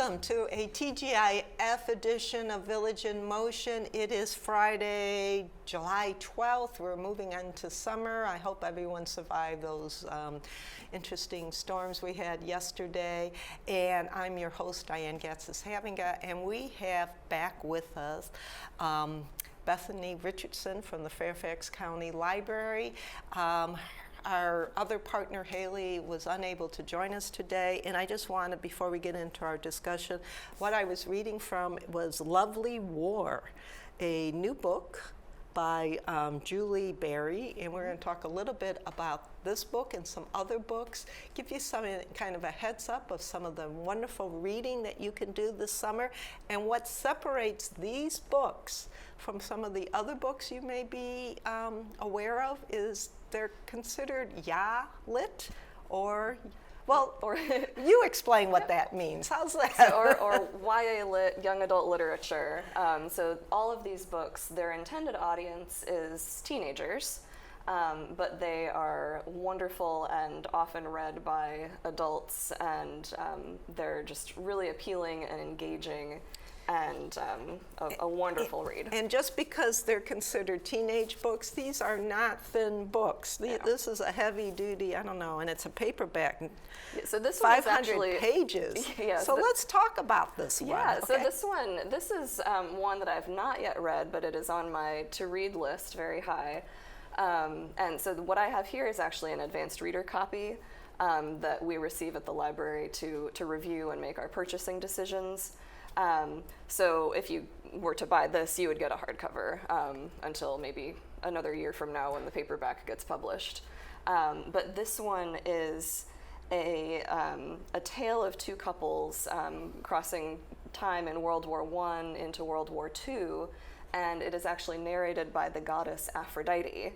Welcome to a TGIF edition of Village in Motion. It is Friday, July 12th. We're moving into summer. I hope everyone survived those interesting storms we had yesterday. And I'm your host, Diane Gatsis Havinga, and we have back with us Bethany Richardson from the Fairfax County Library. Our other partner, Haley, was unable to join us today, and I just wanted, before we get into our discussion, what I was reading from was Lovely War, a new book by Julie Berry, and we're going to talk a little bit about this book and some other books, give you some kind of a heads up of some of the wonderful reading that you can do this summer, and what separates these books from some of the other books you may be aware of is they're considered lit, or you explain what that means. How's that? So, or YA lit, young adult literature. So all of these books, their intended audience is teenagers, but they are wonderful and often read by adults, and they're just really appealing and engaging, and a wonderful read. And just because they're considered teenage books, these are not thin books. This is a heavy duty, I don't know, and it's a paperback. Yeah, so this one is 500 actually pages. Yeah, so let's talk about this one. Yeah, Okay. so this is one that I've not yet read, but it is on my to-read list very high. And so what I have here is actually an advanced reader copy that we receive at the library to review and make our purchasing decisions. So if you were to buy this, you would get a hardcover until maybe another year from now when the paperback gets published. But this one is a tale of two couples crossing time in World War I into World War II, and it is actually narrated by the goddess Aphrodite,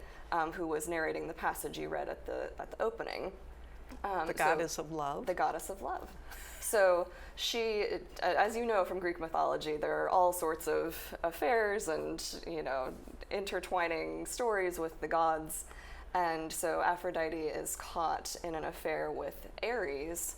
who was narrating the passage you read at the opening. The goddess of love. The goddess of love. So she, as you know from Greek mythology, there are all sorts of affairs and, intertwining stories with the gods. And so Aphrodite is caught in an affair with Ares,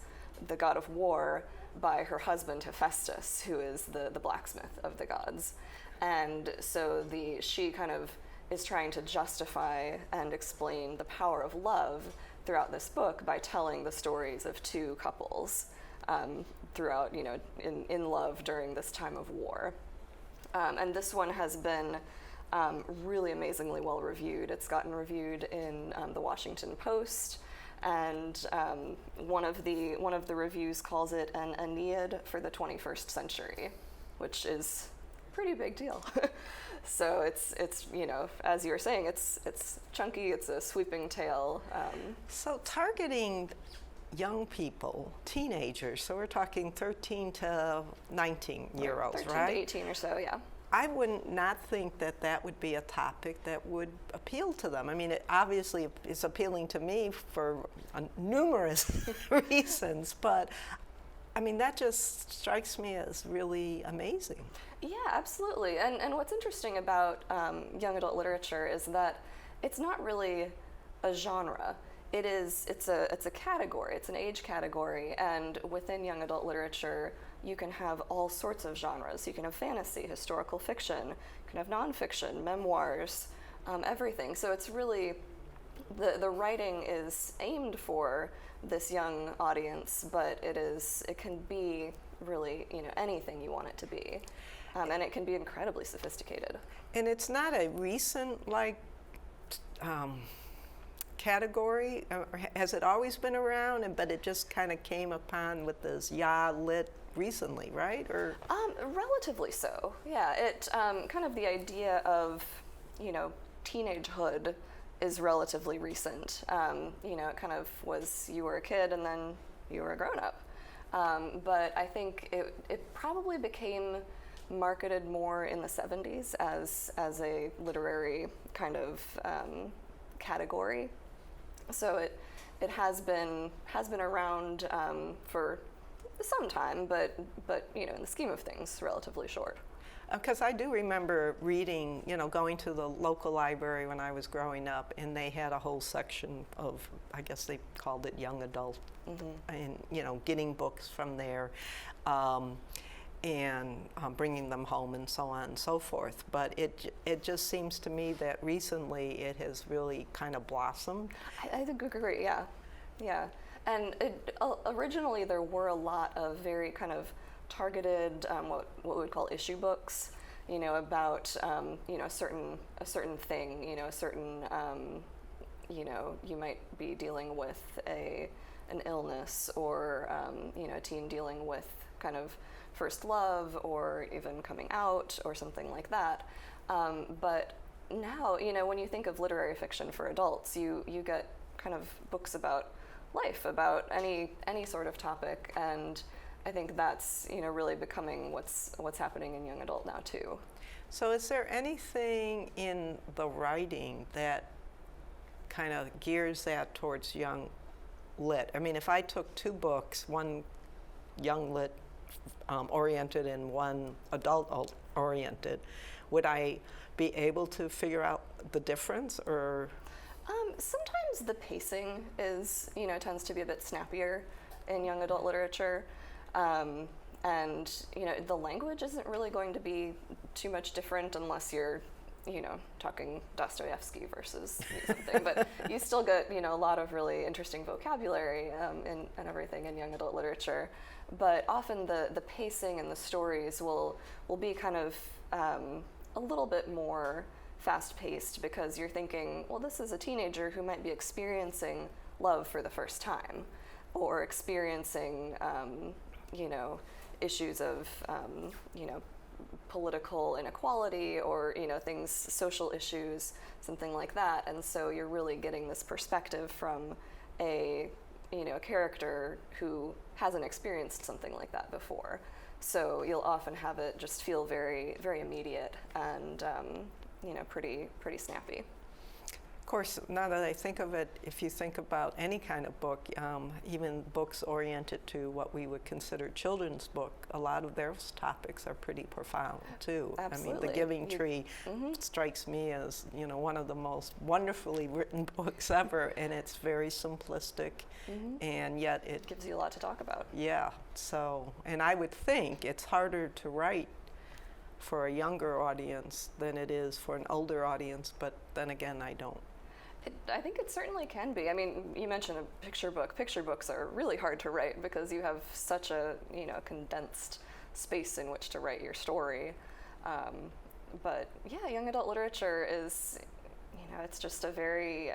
the god of war, by her husband Hephaestus, who is the blacksmith of the gods. And so she kind of is trying to justify and explain the power of love throughout this book by telling the stories of two couples throughout, in love during this time of war. And this one has been really amazingly well reviewed. It's gotten reviewed in the Washington Post, and one of the reviews calls it an Aeneid for the 21st century, which is a pretty big deal. So it's as you were saying, it's chunky. It's a sweeping tale. So targeting young people, teenagers, so we're talking 13 to 19-year-olds, 13 right? to 18 or so, yeah. I would not think that would be a topic that would appeal to them. I mean, it obviously is appealing to me for numerous reasons, but I mean, that just strikes me as really amazing. Yeah, absolutely. And what's interesting about young adult literature is that it's not really a genre. It's a category. It's an age category, and within young adult literature, you can have all sorts of genres. You can have fantasy, historical fiction, you can have nonfiction, memoirs, everything. So it's really the writing is aimed for this young audience, but it can be really anything you want it to be, and it can be incredibly sophisticated. And it's not a recent category, or has it always been around? But it just kind of came upon with this lit recently, right? Or relatively so. Yeah. It kind of the idea of teenagehood is relatively recent. It kind of was you were a kid and then you were a grown up. But I think it probably became marketed more in the 70s as a literary kind of category. So it has been around for some time, but in the scheme of things, relatively short. Because I do remember reading, going to the local library when I was growing up, and they had a whole section of, I guess they called it young adult, and, getting books from there. And bringing them home and so on and so forth. But it just seems to me that recently it has really kind of blossomed. I agree, yeah. And originally there were a lot of very kind of targeted, what we would call issue books, about, a certain thing, a certain, you might be dealing with an illness or, a teen dealing with kind of first love or even coming out or something like that. But now, when you think of literary fiction for adults, you get kind of books about life, about any sort of topic, and I think that's really becoming what's happening in young adult now too. So is there anything in the writing that kind of gears that towards young lit? I mean, if I took two books, one young lit oriented and one adult oriented, would I be able to figure out the difference, or? Sometimes the pacing is, tends to be a bit snappier in young adult literature, and the language isn't really going to be too much different unless you're, talking Dostoevsky versus something. But you still get, a lot of really interesting vocabulary and everything in young adult literature. But often the pacing and the stories will be kind of a little bit more fast-paced, because you're thinking, well, this is a teenager who might be experiencing love for the first time, or experiencing, issues of, political inequality, or things, social issues, something like that. And so you're really getting this perspective from a character who hasn't experienced something like that before. So you'll often have it just feel very, very immediate and pretty snappy. Of course, now that I think of it, if you think about any kind of book, even books oriented to what we would consider children's book, a lot of those topics are pretty profound too. Absolutely. I mean, The Giving Tree strikes me as, one of the most wonderfully written books ever, and it's very simplistic, and yet it gives you a lot to talk about. Yeah, so, and I would think it's harder to write for a younger audience than it is for an older audience, but then again, I don't. I think it certainly can be. I mean, you mentioned a picture book. Picture books are really hard to write because you have such a condensed space in which to write your story. But yeah, young adult literature is, it's just a very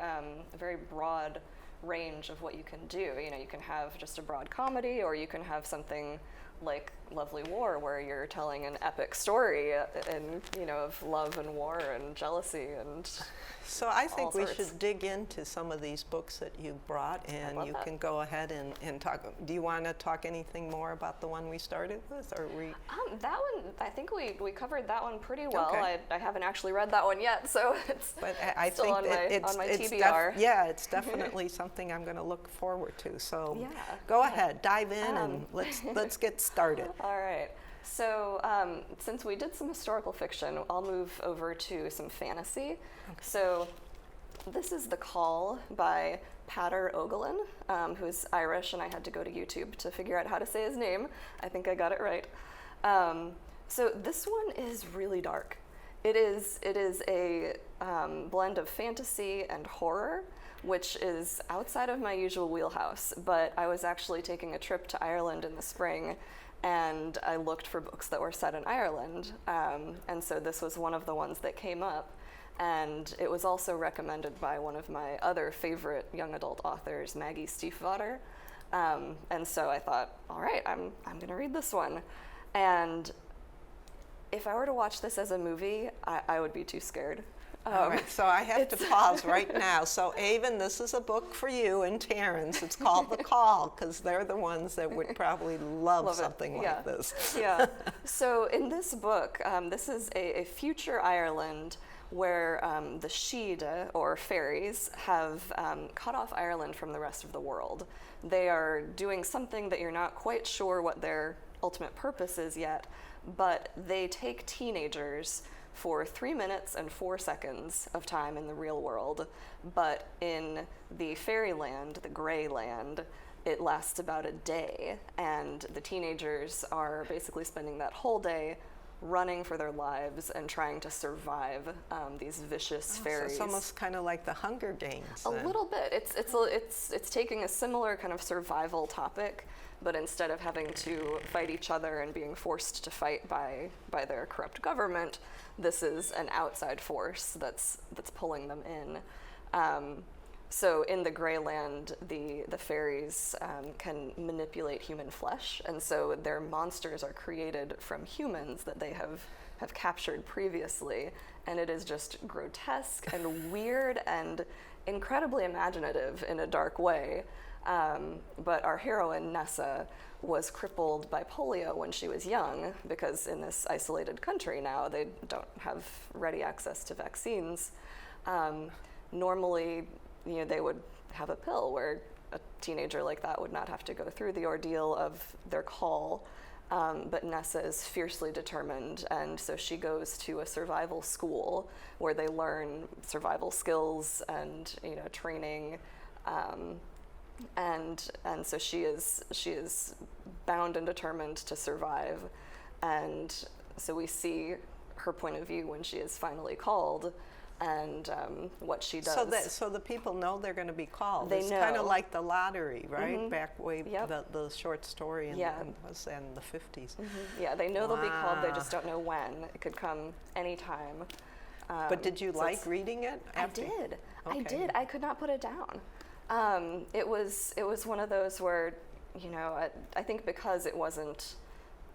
broad range of what you can do. You can have just a broad comedy, or you can have something like Lovely War, where you're telling an epic story of love and war and jealousy and so I think we should dig into some of these books that you brought, and you can go ahead and talk. Do you want to talk anything more about the one we started with, or that one, I think we covered that one pretty well. Okay. I haven't actually read that one yet, so it's I still think on my TBR. It's definitely something I'm going to look forward to. So yeah, go ahead, dive in, and let's get started. All right. So since we did some historical fiction, I'll move over to some fantasy. Okay. So this is The Call by Pater Ogelin, who's Irish, and I had to go to YouTube to figure out how to say his name. I think I got it right. So this one is really dark. It is a blend of fantasy and horror, which is outside of my usual wheelhouse, but I was actually taking a trip to Ireland in the spring, and I looked for books that were set in Ireland, and so this was one of the ones that came up, and it was also recommended by one of my other favorite young adult authors, Maggie Stiefvater, and so I thought, all right, I'm going to read this one. And if I were to watch this as a movie, I would be too scared. All right, so I have to pause right now. So Avon, this is a book for you and Terrence. It's called The Call, because they're the ones that would probably love something like this. Yeah. So in this book, this is a future Ireland where the Síde, or fairies, have cut off Ireland from the rest of the world. They are doing something that you're not quite sure what their ultimate purpose is yet, but they take teenagers for 3 minutes and 4 seconds of time in the real world, but in the fairyland, the gray land, it lasts about a day, and the teenagers are basically spending that whole day running for their lives and trying to survive these vicious fairies. So it's almost kind of like the Hunger Games. A little bit. It's taking a similar kind of survival topic, but instead of having to fight each other and being forced to fight by their corrupt government, this is an outside force that's pulling them in. So in the Grey Land, the fairies can manipulate human flesh, and so their monsters are created from humans that they have captured previously, and it is just grotesque and weird and incredibly imaginative in a dark way. But our heroine, Nessa, was crippled by polio when she was young, because in this isolated country now, they don't have ready access to vaccines. Normally, they would have a pill where a teenager like that would not have to go through the ordeal of their call. But Nessa is fiercely determined, and so she goes to a survival school where they learn survival skills and training, and so she is bound and determined to survive. And so we see her point of view when she is finally called, and what she does. So the people know they're going to be called. They it's know. kind of like the lottery, right? Mm-hmm. Back way, Yep. the short story in, Yeah. was in the 50s. Mm-hmm. Yeah, they know they'll be called, they Wow. just don't know when. It could come anytime. But did you so like it's- reading it? I did. I Okay. did. I could not put it down. It was one of those where, I think because it wasn't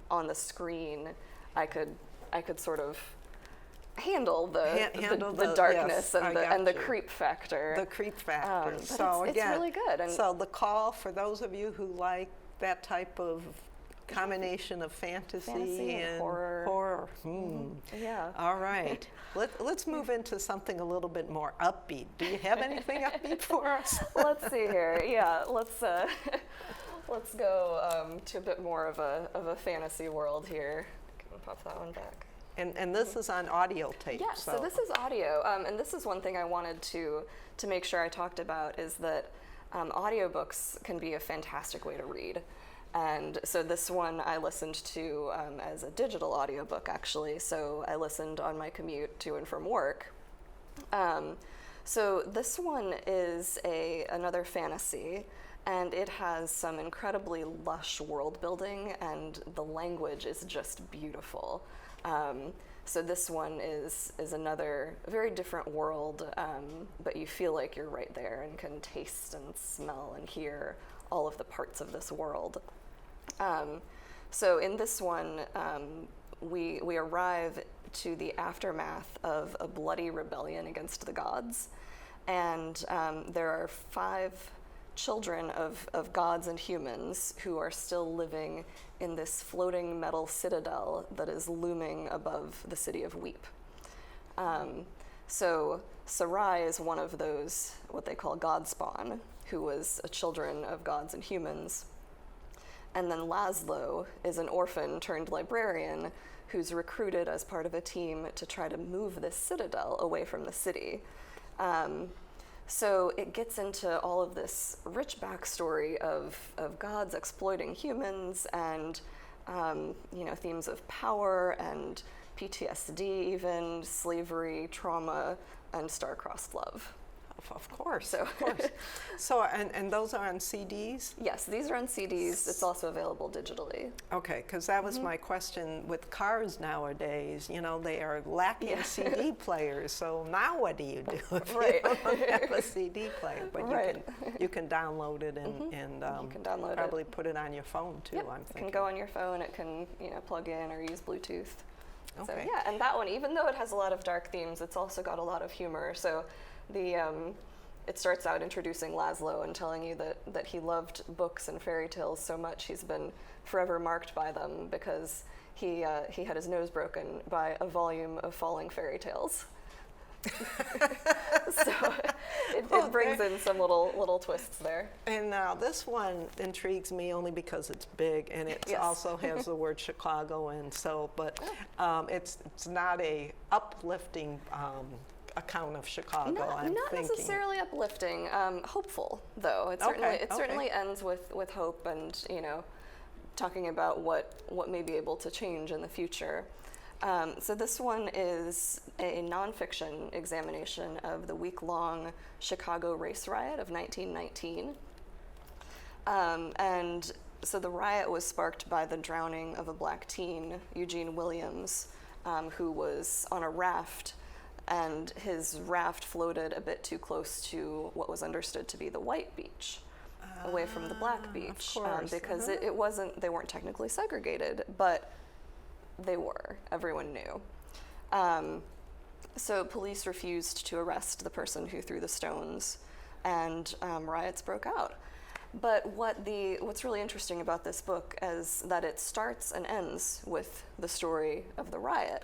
on the screen, I could sort of handle the darkness yes, and the you. creep factor. The creep factor. But So it's again, really good. And so the call for those of you who like that type of combination of fantasy and horror. Yeah. All right. Let's move into something a little bit more upbeat. Do you have anything upbeat for us? Let's see here. Yeah, let's go to a bit more of a fantasy world here. Can we pop that one back? And this is on audio tape. Yeah, so this is audio, and this is one thing I wanted to make sure I talked about, is that audiobooks can be a fantastic way to read. And so this one I listened to as a digital audiobook, actually. So I listened on my commute to and from work. So this one is another fantasy, and it has some incredibly lush world building, and the language is just beautiful. So this one is another very different world, but you feel like you're right there and can taste and smell and hear all of the parts of this world. So in this one, we arrive to the aftermath of a bloody rebellion against the gods, and there are 5 children of gods and humans who are still living in this floating metal citadel that is looming above the city of Weep. So Sarai is one of those, what they call god spawn, who was a children of gods and humans. And then Laszlo is an orphan turned librarian who's recruited as part of a team to try to move this citadel away from the city. So it gets into all of this rich backstory of gods exploiting humans, and themes of power and PTSD, even slavery, trauma, and star-crossed love. Of course. So and those are on CDs? Yes, these are on CDs. It's also available digitally. Okay, because that was my question with cars nowadays. They are lacking CD players. So now what do you do if you don't have a CD player? But you can download it and you can download probably put it on your phone too. Yep. I'm It thinking. can go on your phone. It can plug in or use Bluetooth. So Okay. yeah, and that one, even though it has a lot of dark themes, it's also got a lot of humor. So it starts out introducing Laszlo and telling you that he loved books and fairy tales so much he's been forever marked by them, because he had his nose broken by a volume of falling fairy tales. it brings in some little twists there. And now this one intrigues me only because it's big, and it Yes. also has the word Chicago, and so, but it's not a uplifting account of Chicago. I'm Not thinking. necessarily uplifting. Hopeful though. It certainly ends with hope, and talking about what may be able to change in the future. So this one is a nonfiction examination of the week-long Chicago race riot of 1919. And so the riot was sparked by the drowning of a black teen, Eugene Williams, who was on a raft, and his raft floated a bit too close to what was understood to be the white beach, away from the black beach, of course. because they weren't technically segregated, but they were. Everyone knew. So police refused to arrest the person who threw the stones, and riots broke out. But what's really interesting about this book is that it starts and ends with the story of the riot,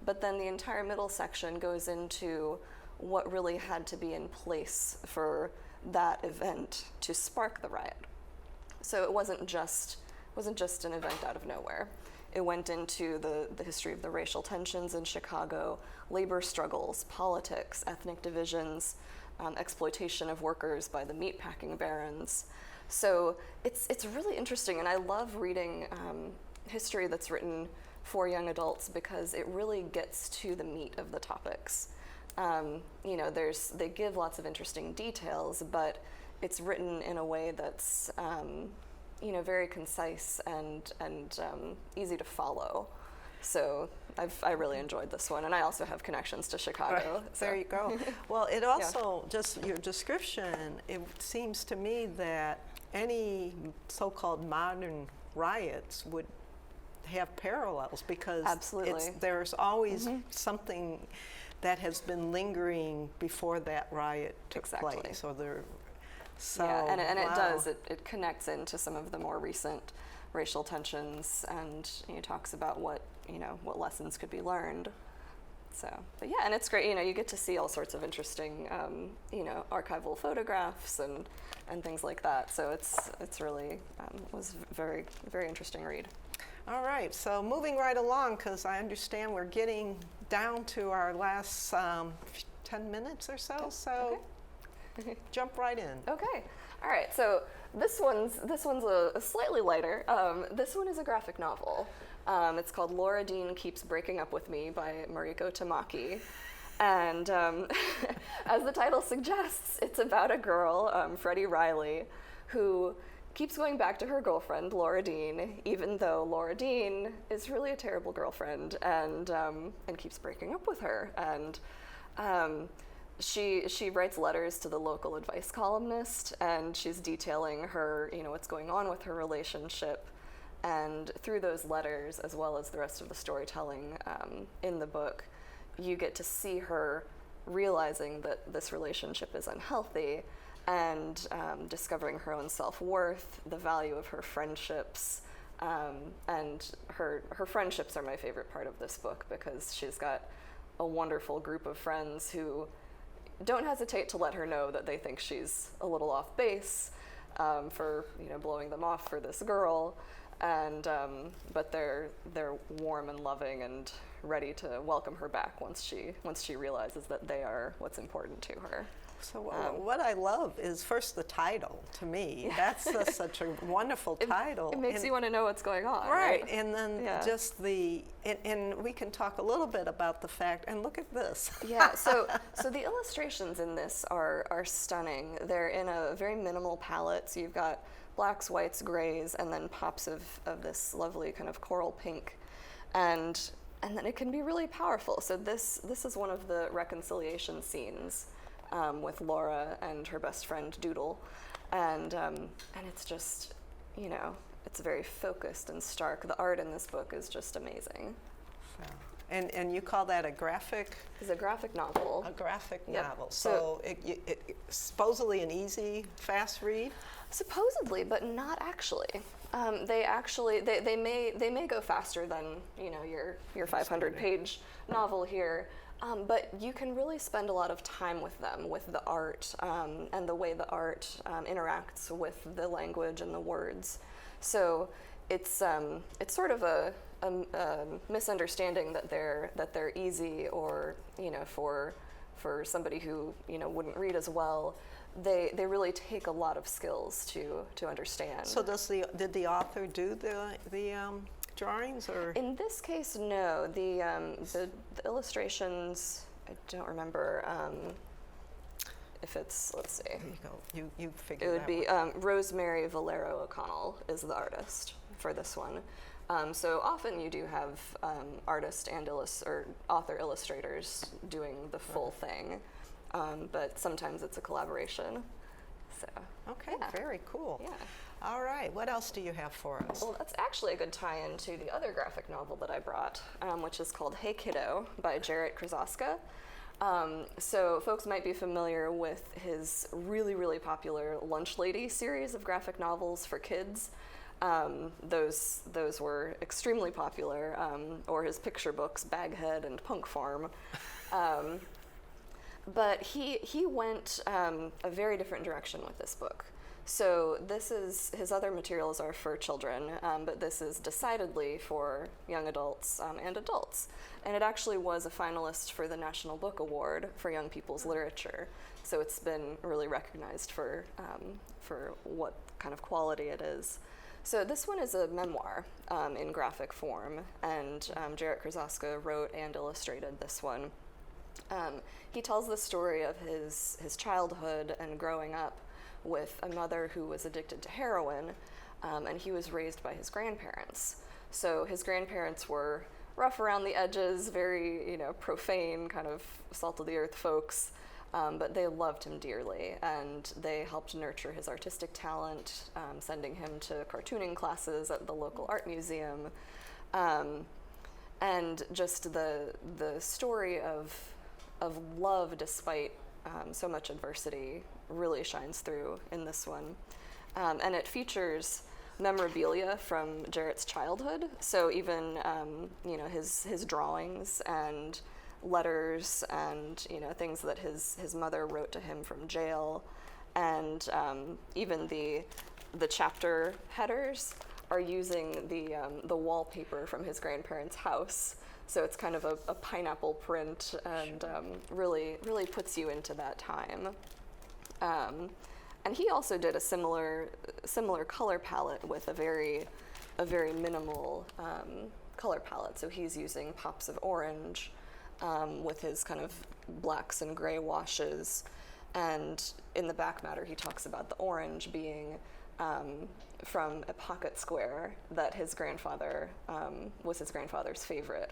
but then the entire middle section goes into what really had to be in place for that event to spark the riot. So it wasn't just an event out of nowhere. It went into the history of the racial tensions in Chicago, labor struggles, politics, ethnic divisions, exploitation of workers by the meatpacking barons. So it's really interesting, and I love reading history that's written for young adults because it really gets to the meat of the topics. They give lots of interesting details, but it's written in a way that's very concise and easy to follow. So I really enjoyed this one, and I also have connections to Chicago. Right. There you go. Well, it also, just your description, it seems to me that any so-called modern riots would have parallels because Absolutely. There's always something that has been lingering before that riot took Exactly. place. And it does. It connects into some of the more recent racial tensions, and talks about what lessons could be learned. So, but yeah, and it's great. You get to see all sorts of interesting, archival photographs and things like that. So it's really was very, very interesting read. All right, so moving right along, because I understand we're getting down to our last 10 minutes or so. So. Okay. Jump right in. Okay. All right. So this one's a slightly lighter. This one is a graphic novel. It's called Laura Dean Keeps Breaking Up With Me by Mariko Tamaki. And as the title suggests, it's about a girl, Freddie Riley, who keeps going back to her girlfriend, Laura Dean, even though Laura Dean is really a terrible girlfriend and keeps breaking up with her. And She writes letters to the local advice columnist, and she's detailing her, what's going on with her relationship. And through those letters, as well as the rest of the storytelling in the book, you get to see her realizing that this relationship is unhealthy, and discovering her own self-worth, the value of her friendships. And her friendships are my favorite part of this book because she's got a wonderful group of friends who don't hesitate to let her know that they think she's a little off base for blowing them off for this girl, and but they're warm and loving and ready to welcome her back once she realizes that they are what's important to her. So what I love is first the title. To me, that's such a wonderful title. It makes you want to know what's going on, right? And then just and we can talk a little bit about the fact. And look at this. Yeah. So the illustrations in this are stunning. They're in a very minimal palette. So you've got blacks, whites, grays, and then pops of this lovely kind of coral pink, and then it can be really powerful. So this is one of the reconciliation scenes. With Laura and her best friend Doodle, and it's just, it's very focused and stark. The art in this book is just amazing. So, and you call that a graphic? It's a graphic novel. A graphic novel. So it supposedly an easy, fast read. Supposedly, but not actually. They may go faster than your 500-page novel here. But you can really spend a lot of time with them, with the art, and the way the art interacts with the language and the words. So it's sort of a misunderstanding that they're easy, or for somebody who wouldn't read as well. They really take a lot of skills to understand. So did the author do the drawings, or? In this case, no. The illustrations, I don't remember if it's, let's see. There you go. You figured it would be one. Rosemary Valero O'Connell is the artist for this one. So often you do have artist and author illustrators doing the full thing, but sometimes it's a collaboration. So. Okay, yeah. very cool. Yeah. All right, what else do you have for us? Well, that's actually a good tie-in to the other graphic novel that I brought, which is called Hey Kiddo by Jarrett Krasaska. So folks might be familiar with his really, really popular Lunch Lady series of graphic novels for kids. Those were extremely popular, or his picture books, Baghead and Punk Farm. But he went a very different direction with this book. So his other materials are for children, but this is decidedly for young adults and adults. And it actually was a finalist for the National Book Award for Young People's Literature. So it's been really recognized for what kind of quality it is. So this one is a memoir in graphic form, and Jarrett Krasaska wrote and illustrated this one. He tells the story of his childhood and growing up with a mother who was addicted to heroin, and he was raised by his grandparents. So his grandparents were rough around the edges, very profane, kind of salt-of-the-earth folks, but they loved him dearly, and they helped nurture his artistic talent, sending him to cartooning classes at the local art museum, and just the story of love despite so much adversity really shines through in this one. And it features memorabilia from Jarrett's childhood. So even, his drawings and letters and, things that his mother wrote to him from jail. And even the chapter headers are using the wallpaper from his grandparents' house. So it's kind of a pineapple print, and really puts you into that time. And he also did a similar color palette with a very minimal color palette. So he's using pops of orange with his kind of blacks and gray washes. And in the back matter, he talks about the orange being from a pocket square that his grandfather was his grandfather's favorite.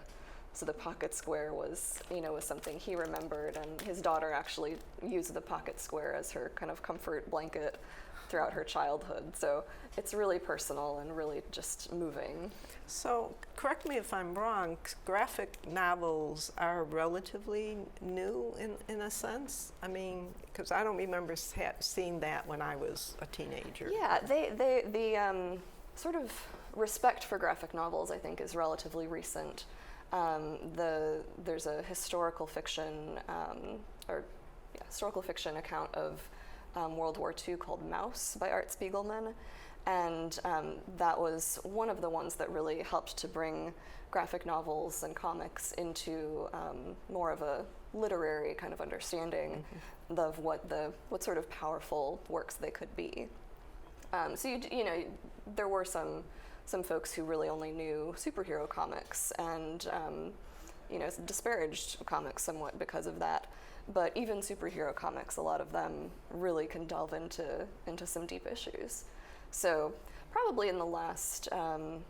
So the pocket square was something he remembered, and his daughter actually used the pocket square as her kind of comfort blanket throughout her childhood. So it's really personal and really just moving. So correct me if I'm wrong, graphic novels are relatively new in a sense? I mean, because I don't remember seeing that when I was a teenager. Yeah, the sort of respect for graphic novels, I think, is relatively recent. There's a historical fiction account of World War II called Mouse by Art Spiegelman, and that was one of the ones that really helped to bring graphic novels and comics into more of a literary kind of understanding of what sort of powerful works they could be. So there were some folks who really only knew superhero comics and disparaged comics somewhat because of that. But even superhero comics, a lot of them really can delve into some deep issues. So probably in the last, I don't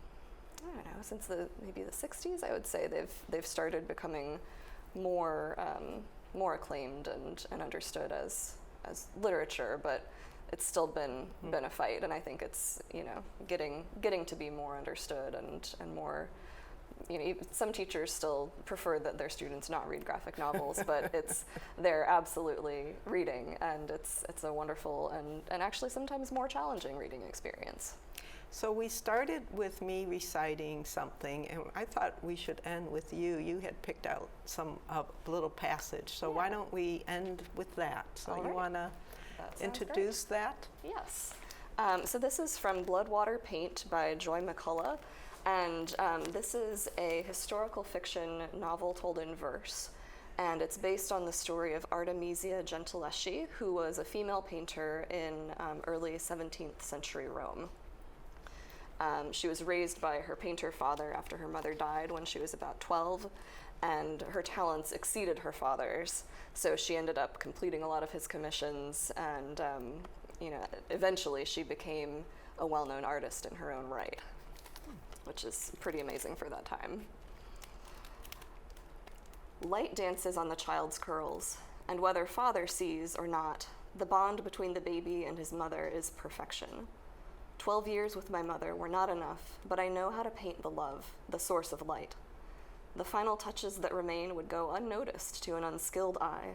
know, since maybe the 60s, I would say they've started becoming more acclaimed and understood as literature, but it's still been a fight, and I think it's getting to be more understood and more some teachers still prefer that their students not read graphic novels, but they're absolutely reading, and it's a wonderful and actually sometimes more challenging reading experience. So we started with me reciting something, and I thought we should end with you. You had picked out a little passage, so why don't we end with that? So you want to introduce that? Yes. So this is from Bloodwater Paint by Joy McCullough, and this is a historical fiction novel told in verse, and it's based on the story of Artemisia Gentileschi, who was a female painter in early 17th century Rome. She was raised by her painter father after her mother died when she was about 12, and her talents exceeded her father's, so she ended up completing a lot of his commissions, and eventually she became a well-known artist in her own right, which is pretty amazing for that time. Light dances on the child's curls, and whether father sees or not, the bond between the baby and his mother is perfection. 12 years with my mother were not enough, but I know how to paint the love, the source of light. The final touches that remain would go unnoticed to an unskilled eye.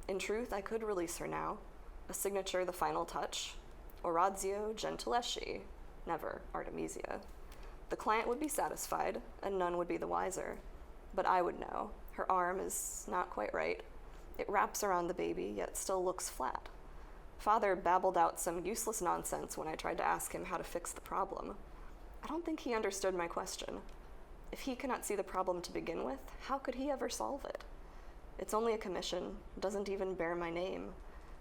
In truth, I could release her now. A signature, the final touch. Orazio Gentileschi, never Artemisia. The client would be satisfied, and none would be the wiser. But I would know. Her arm is not quite right. It wraps around the baby, yet still looks flat. Father babbled out some useless nonsense when I tried to ask him how to fix the problem. I don't think he understood my question. If he cannot see the problem to begin with, how could he ever solve it? It's only a commission, doesn't even bear my name.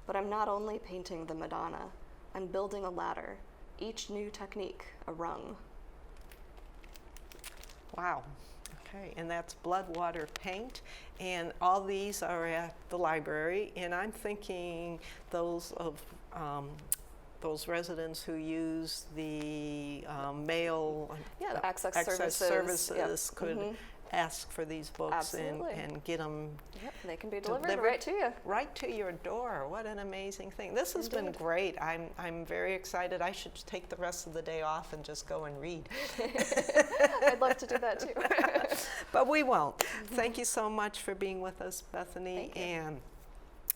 But I'm not only painting the Madonna, I'm building a ladder, each new technique a rung. Wow. Okay, and that's Bloodwater Paint, and all these are at the library, and I'm thinking those residents who use the mail access services yep. could ask for these books and get them. Yep, they can be delivered right to you. Right to your door. What an amazing thing. This has been great. I'm very excited. I should take the rest of the day off and just go and read. I'd love to do that too. But we won't. Thank you so much for being with us, Bethany. Thank you. And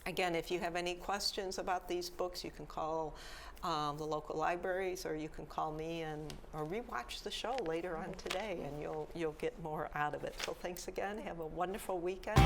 again, if you have any questions about these books, you can call the local libraries, or you can call me or rewatch the show later on today, and you'll get more out of it. So thanks again. Have a wonderful weekend.